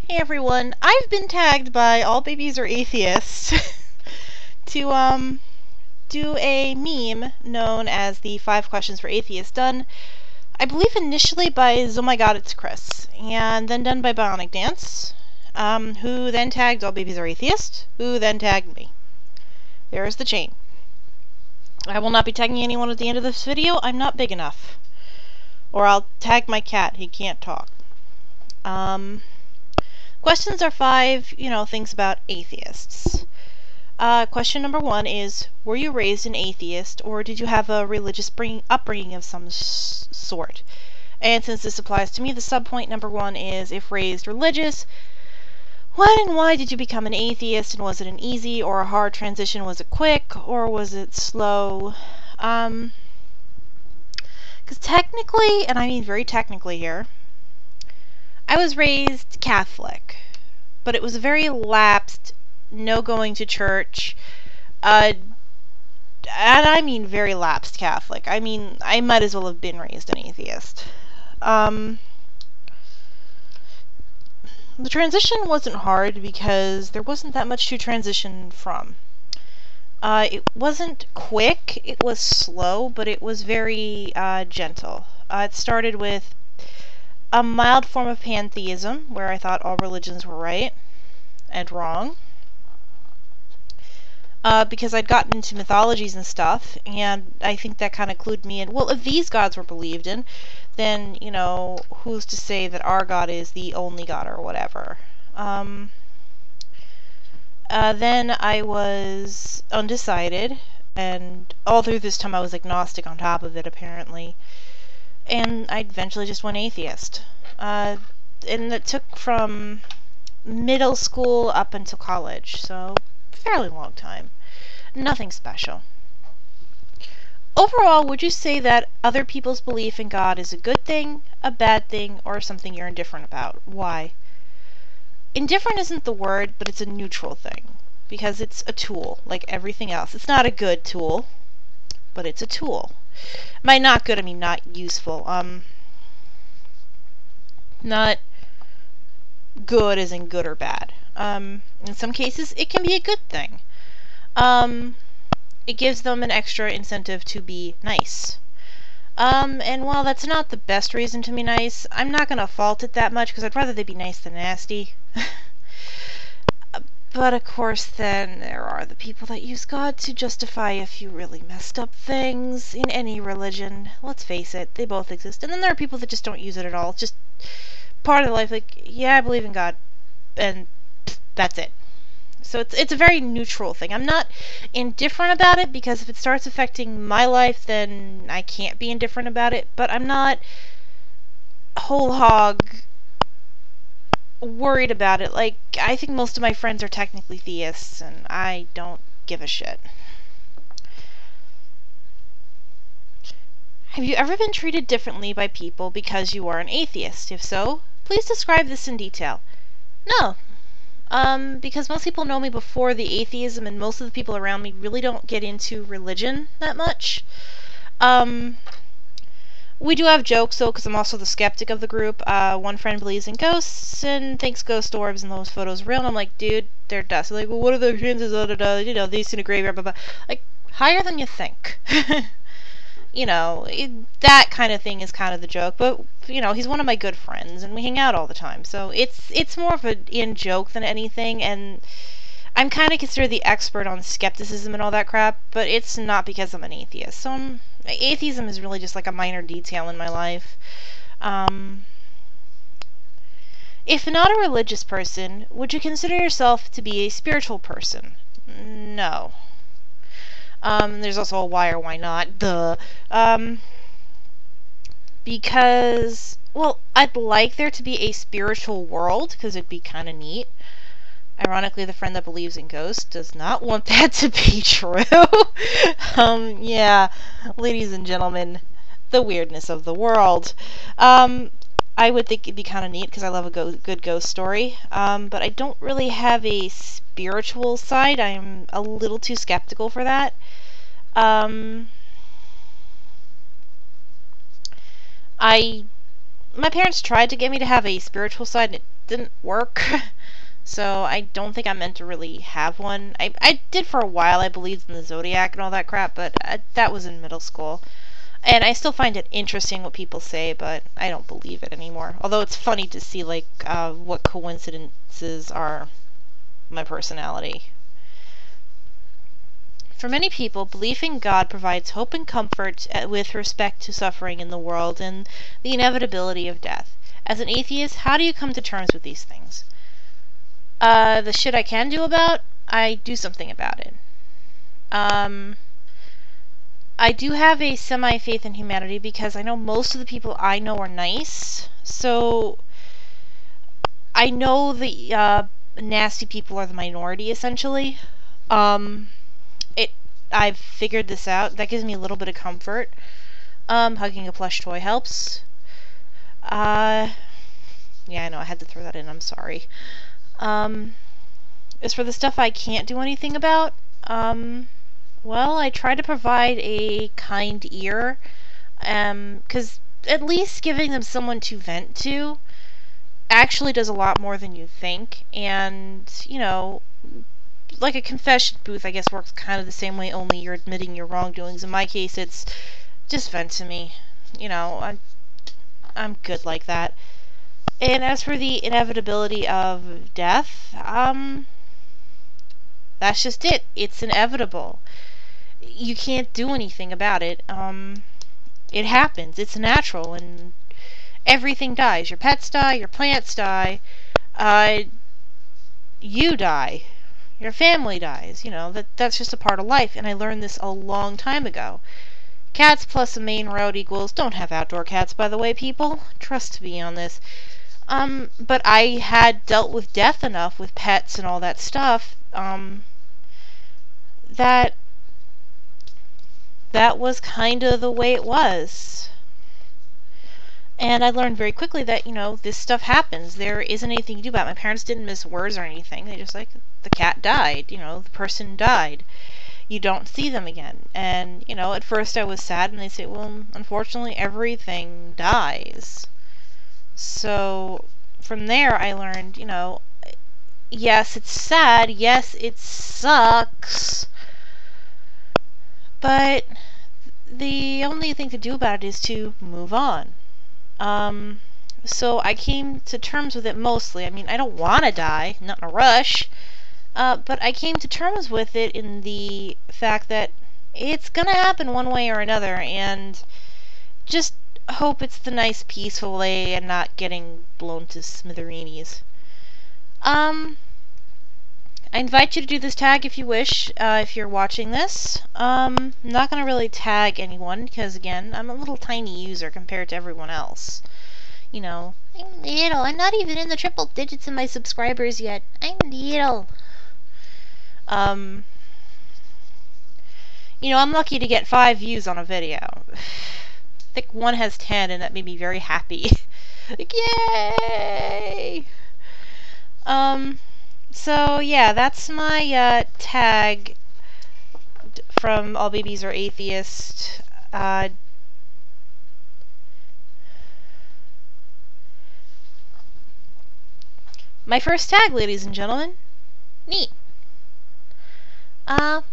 Hey everyone, I've been tagged by All Babies Are Atheists to do a meme known as the 5 Questions for Atheists, done I believe initially by Oh My God It's Chris, and then done by Bionic Dance, who then tagged All Babies Are Atheists, who then tagged me. There's the chain. I will not be tagging anyone at the end of this video. I'm not big enough. Or I'll tag my cat. He can't talk. Questions are 5, things about atheists. Question number 1 is, were you raised an atheist, or did you have a religious upbringing of some sort? And since this applies to me, the subpoint number 1 is, if raised religious, when and why did you become an atheist, and was it an easy or a hard transition? Was it quick, or was it slow? Because technically, and I mean very technically here, I was raised Catholic, but it was a very lapsed, no going to church, and I mean very lapsed Catholic. I mean, I might as well have been raised an atheist. The transition wasn't hard because there wasn't that much to transition from. It wasn't quick, it was slow, but it was very gentle. It started with a mild form of pantheism, where I thought all religions were right and wrong. Because I'd gotten into mythologies and stuff, and I think that kind of clued me in. Well, if these gods were believed in, then, who's to say that our God is the only God or whatever? Then I was undecided, and all through this time I was agnostic on top of it, apparently. And I eventually just went atheist. And it took from middle school up until college, so fairly long time. Nothing special. Overall, would you say that other people's belief in God is a good thing, a bad thing, or something you're indifferent about? Why? Indifferent isn't the word, but it's a neutral thing, because it's a tool, like everything else. It's not a good tool, but it's a tool. By not good, I mean not useful. Not good as in good or bad. In some cases, it can be a good thing. It gives them an extra incentive to be nice. And while that's not the best reason to be nice, I'm not gonna fault it that much, because I'd rather they be nice than nasty. But of course, then there are the people that use God to justify a few really messed up things in any religion. Let's face it, they both exist. And then there are people that just don't use it at all. It's just part of life, like, yeah, I believe in God, and that's it. So it's a very neutral thing. I'm not indifferent about it, because if it starts affecting my life, then I can't be indifferent about it. But I'm not whole hog worried about it. Like, I think most of my friends are technically theists, and I don't give a shit. Have you ever been treated differently by people because you are an atheist? If so, please describe this in detail. No. Because most people know me before the atheism, and most of the people around me really don't get into religion that much. We do have jokes, though, because I'm also the skeptic of the group. One friend believes in ghosts and thinks ghost orbs and those photos are real, and I'm like, dude, they're dust. They're like, well, what are the chances, they see in a graveyard, blah, blah. Like, higher than you think. That kind of thing is kind of the joke, but, he's one of my good friends, and we hang out all the time, so it's more of an in-joke than anything, and I'm kind of considered the expert on skepticism and all that crap, but it's not because I'm an atheist. So atheism is really just like a minor detail in my life. If not a religious person, would you consider yourself to be a spiritual person? No. There's also a why or why not. Because, well, I'd like there to be a spiritual world, because it'd be kind of neat. Ironically, the friend that believes in ghosts does not want that to be true. Yeah, ladies and gentlemen, the weirdness of the world. I would think it'd be kind of neat, because I love a good ghost story. But I don't really have a spiritual side. I'm a little too skeptical for that. I my parents tried to get me to have a spiritual side and it didn't work. So I don't think I'm meant to really have one. I did for a while. I believed in the zodiac and all that crap, but that was in middle school. And I still find it interesting what people say, but I don't believe it anymore. Although it's funny to see, like, what coincidences are my personality. For many people, belief in God provides hope and comfort with respect to suffering in the world and the inevitability of death. As an atheist, how do you come to terms with these things? The shit I can do about, I do something about it. I do have a semi-faith in humanity because I know most of the people I know are nice. So I know the nasty people are the minority, essentially. Um, I've figured this out. That gives me a little bit of comfort. Hugging a plush toy helps. Yeah, I know, I had to throw that in, I'm sorry. As for the stuff I can't do anything about, well, I try to provide a kind ear, 'cause at least giving them someone to vent to actually does a lot more than you think, and, you know, like a confession booth, I guess, works kind of the same way, only you're admitting your wrongdoings. In my case, it's just vent to me. You know, I'm good like that. And as for the inevitability of death, that's just it. It's inevitable. You can't do anything about it. It happens. It's natural, and everything dies. Your pets die, your plants die, you die, your family dies. You know, that's just a part of life, and I learned this a long time ago. Cats plus a main road equals, don't have outdoor cats, by the way, people. Trust me on this. But I had dealt with death enough with pets and all that stuff, that was kind of the way it was. And I learned very quickly that, you know, this stuff happens. There isn't anything you do about it. My parents didn't miss words or anything. They just, like, the cat died, you know, the person died. You don't see them again. And, you know, at first I was sad, and they say, well, unfortunately, everything dies. So, from there, I learned, you know, yes, it's sad, yes, it sucks, but the only thing to do about it is to move on. So I came to terms with it mostly. I mean, I don't want to die, not in a rush, but I came to terms with it in the fact that it's gonna happen one way or another, and just hope it's the nice, peaceful way and not getting blown to smithereens. I invite you to do this tag if you wish, if you're watching this. I'm not going to really tag anyone because, again, I'm a little tiny user compared to everyone else. You know, I'm little. I'm not even in the triple digits of my subscribers yet. I'm little. You know, I'm lucky to get 5 views on a video. I think one has 10, and that made me very happy. Like, yay! So yeah, that's my tag from All Babies Are Atheists. My first tag, ladies and gentlemen. Neat. Bye.